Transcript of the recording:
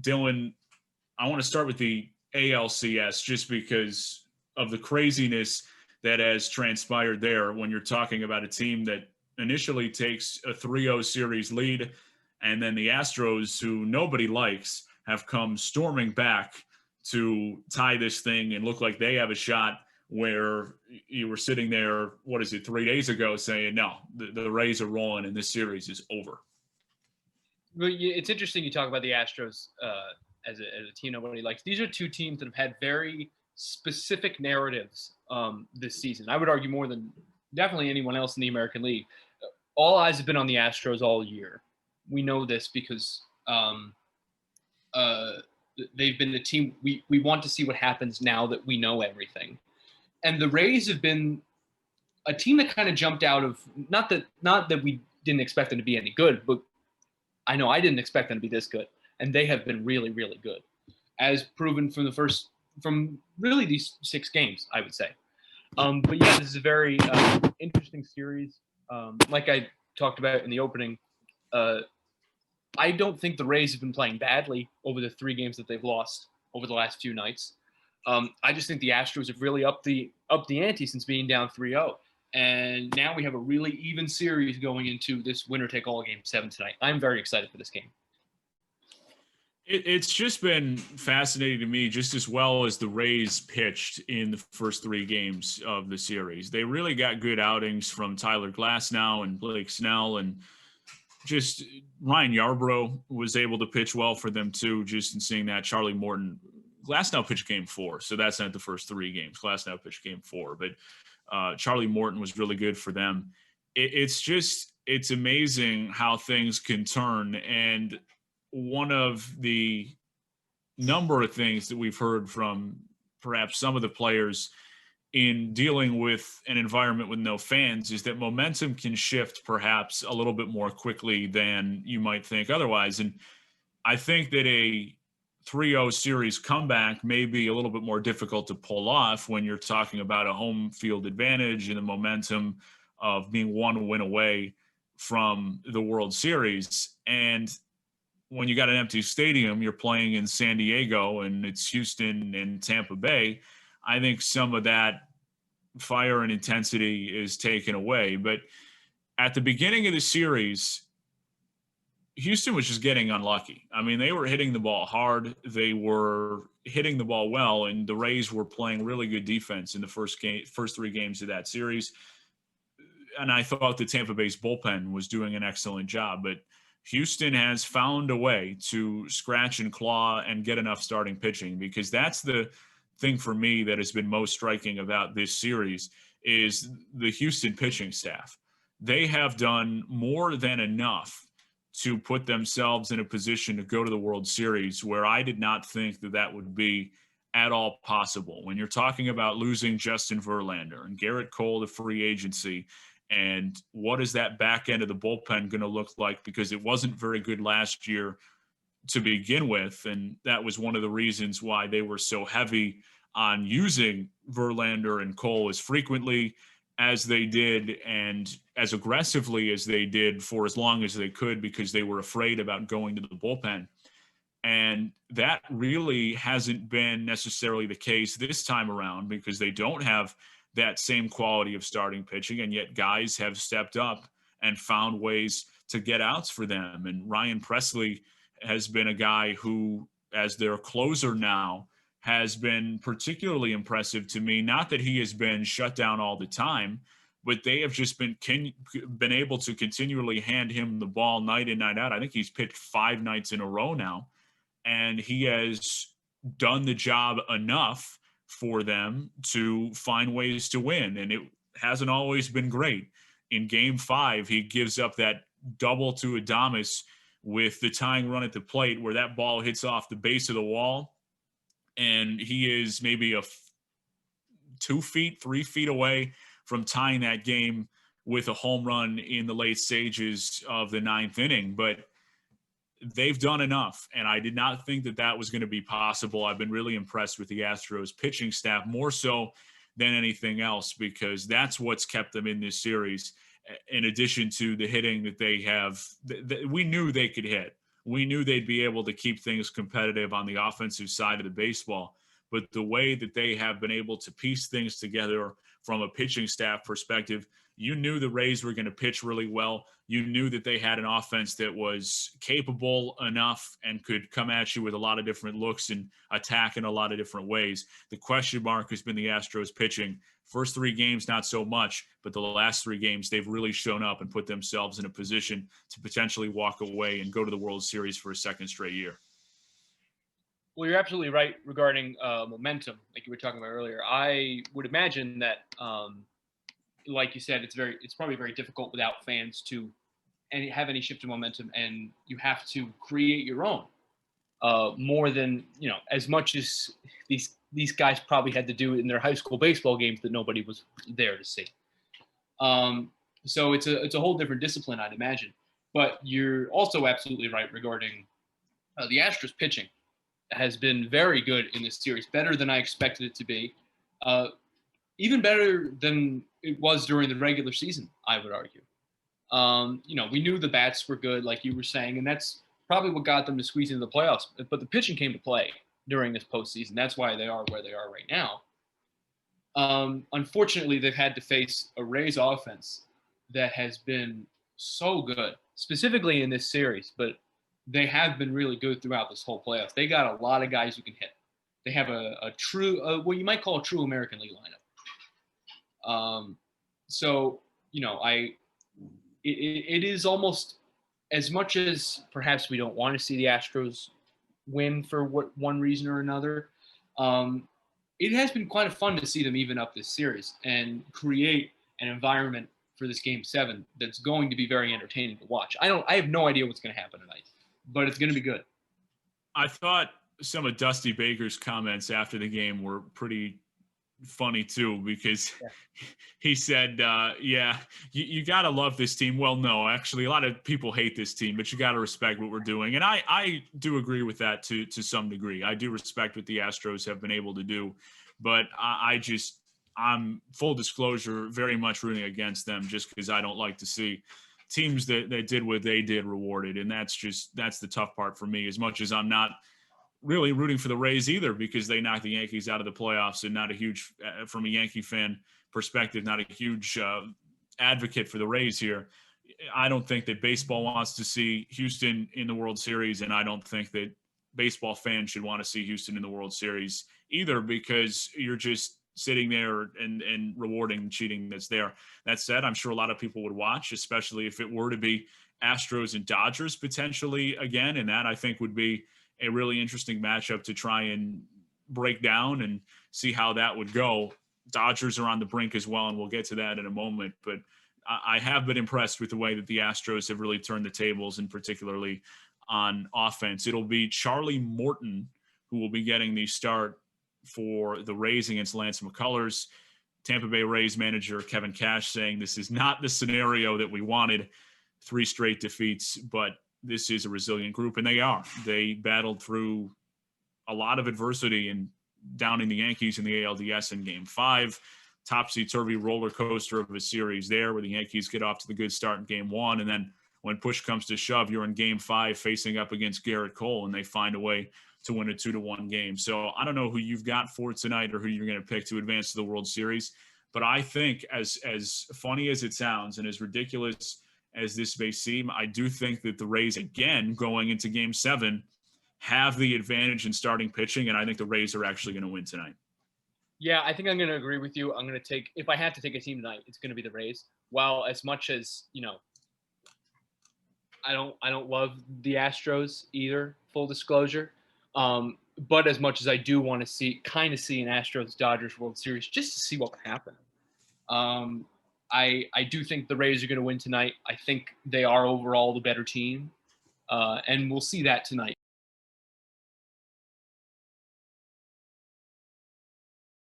Dylan, I want to start with the ALCS just because of the craziness that has transpired there when you're talking about a team that initially takes a 3-0 series lead, and then the Astros, who nobody likes, have come storming back to tie this thing and look like they have a shot, where you were sitting there, what is it, 3 days ago saying, no, the Rays are rolling and this series is over. Well, it's interesting you talk about the Astros as a team nobody likes. These are two teams that have had very specific narratives this season. I would argue more than definitely anyone else in the American League. All eyes have been on the Astros all year. We know this because they've been the team we want to see what happens now that we know everything. And the Rays have been a team that kind of jumped out of not that we didn't expect them to be any good, but I know I didn't expect them to be this good, and they have been really, really good, as proven from really these 6 games, I would say. But yeah, this is a very interesting series. Like I talked about in the opening, I don't think the Rays have been playing badly over the 3 games that they've lost over the last few nights. I just think the Astros have really upped the ante since being down 3-0. And now we have a really even series going into this winner-take-all Game 7 tonight. I'm very excited for this game. It's just been fascinating to me, just as well as the Rays pitched in the first 3 games of the series. They really got good outings from Tyler Glasnow and Blake Snell, and just Ryan Yarbrough was able to pitch well for them too, just in seeing that. Charlie Morton, Glasnow pitched game 4, so that's not the first 3 games. Glasnow pitched game 4, but Charlie Morton was really good for them. It's amazing how things can turn. And one of the number of things that we've heard from perhaps some of the players in dealing with an environment with no fans is that momentum can shift perhaps a little bit more quickly than you might think otherwise. And I think that a 3-0 series comeback may be a little bit more difficult to pull off when you're talking about a home field advantage and the momentum of being 1 win away from the World Series. And when you got an empty stadium, you're playing in San Diego and it's Houston and Tampa Bay, I think some of that fire and intensity is taken away. But at the beginning of the series, Houston was just getting unlucky. I mean, they were hitting the ball hard. They were hitting the ball well, and the Rays were playing really good defense in the first 3 games of that series. And I thought the Tampa Bay's bullpen was doing an excellent job. But Houston has found a way to scratch and claw and get enough starting pitching, because that's the thing for me that has been most striking about this series is the Houston pitching staff. They have done more than enough to put themselves in a position to go to the World Series, where I did not think that that would be at all possible. When you're talking about losing Justin Verlander and Garrett Cole to free agency, and what is that back end of the bullpen going to look like, because it wasn't very good last year to begin with, and that was one of the reasons why they were so heavy on using Verlander and Cole as frequently as they did and as aggressively as they did for as long as they could, because they were afraid about going to the bullpen. And that really hasn't been necessarily the case this time around, because they don't have that same quality of starting pitching, and yet guys have stepped up and found ways to get outs for them. And Ryan Presley has been a guy who, as their closer now, has been particularly impressive to me. Not that he has been shut down all the time, but they have just been able to continually hand him the ball night in, night out. I think he's pitched 5 nights in a row now, and he has done the job enough for them to find ways to win. And it hasn't always been great. In game 5, he gives up that double to Adames with the tying run at the plate, where that ball hits off the base of the wall, and he is maybe 2 feet, 3 feet away from tying that game with a home run in the late stages of the 9th inning. But they've done enough, and I did not think that that was going to be possible. I've been really impressed with the Astros pitching staff, more so than anything else, because that's what's kept them in this series, in addition to the hitting that they have. We knew they could hit we knew they'd be able to keep things competitive on the offensive side of the baseball. But the way that they have been able to piece things together from a pitching staff perspective, you knew the Rays were going to pitch really well. You knew that they had an offense that was capable enough and could come at you with a lot of different looks and attack in a lot of different ways. The question mark has been the Astros pitching. First 3 games, not so much, but the last 3 games, they've really shown up and put themselves in a position to potentially walk away and go to the World Series for a second straight year. Well, you're absolutely right regarding momentum, like you were talking about earlier. I would imagine that, like you said, it's probably very difficult without fans to have any shift in momentum, and you have to create your own. More than, as much as these guys probably had to do in their high school baseball games that nobody was there to see. So it's a whole different discipline, I'd imagine. But you're also absolutely right regarding the Astros pitching has been very good in this series, better than I expected it to be, even better than it was during the regular season, I would argue. We knew the bats were good, like you were saying, and that's probably what got them to squeeze into the playoffs. But the pitching came to play during this postseason. That's why they are where they are right now. Unfortunately, they've had to face a Rays offense that has been so good, specifically in this series, but they have been really good throughout this whole playoffs. They got a lot of guys who can hit. They have a true, what you might call a true American League lineup. It is almost, as much as perhaps we don't want to see the Astros win for one reason or another, it has been quite fun to see them even up this series and create an environment for this Game 7 that's going to be very entertaining to watch. I have no idea what's going to happen tonight, but it's going to be good. I thought some of Dusty Baker's comments after the game were pretty funny too, because he said, you got to love this team. Well, no, actually a lot of people hate this team, but you got to respect what we're doing. And I do agree with that to some degree. I do respect what the Astros have been able to do, but I'm full disclosure, very much rooting against them just because I don't like to see teams that did what they did rewarded. And that's the tough part for me, as much as I'm not really rooting for the Rays either, because they knocked the Yankees out of the playoffs, and not a huge, from a Yankee fan perspective, not a huge advocate for the Rays here. I don't think that baseball wants to see Houston in the World Series, and I don't think that baseball fans should want to see Houston in the World Series either, because you're just sitting there and rewarding the cheating that's there. That said, I'm sure a lot of people would watch, especially if it were to be Astros and Dodgers potentially again, and that I think would be a really interesting matchup to try and break down and see how that would go. Dodgers are on the brink as well, and we'll get to that in a moment. But I have been impressed with the way that the Astros have really turned the tables, and particularly on offense. It'll be Charlie Morton who will be getting the start for the Rays against Lance McCullers. Tampa Bay Rays manager Kevin Cash saying this is not the scenario that we wanted, 3 straight defeats, but this is a resilient group, and they are. They battled through a lot of adversity and downing the Yankees in the ALDS in Game 5. Topsy-turvy roller coaster of a series there, where the Yankees get off to the good start in Game 1, and then when push comes to shove, you're in Game 5 facing up against Garrett Cole, and they find a way to win a 2-1 game. So I don't know who you've got for tonight or who you're going to pick to advance to the World Series, but I think, as funny as it sounds and as ridiculous as this may seem, I do think that the Rays, again, going into Game 7, have the advantage in starting pitching, and I think the Rays are actually going to win tonight. Yeah, I think I'm going to agree with you. I'm going to take, if I had to take a team tonight, it's going to be the Rays. While as much as, I don't love the Astros either, full disclosure. But as much as I do want to see an Astros-Dodgers World Series just to see what can happen. I do think the Rays are going to win tonight. I think they are overall the better team. And we'll see that tonight.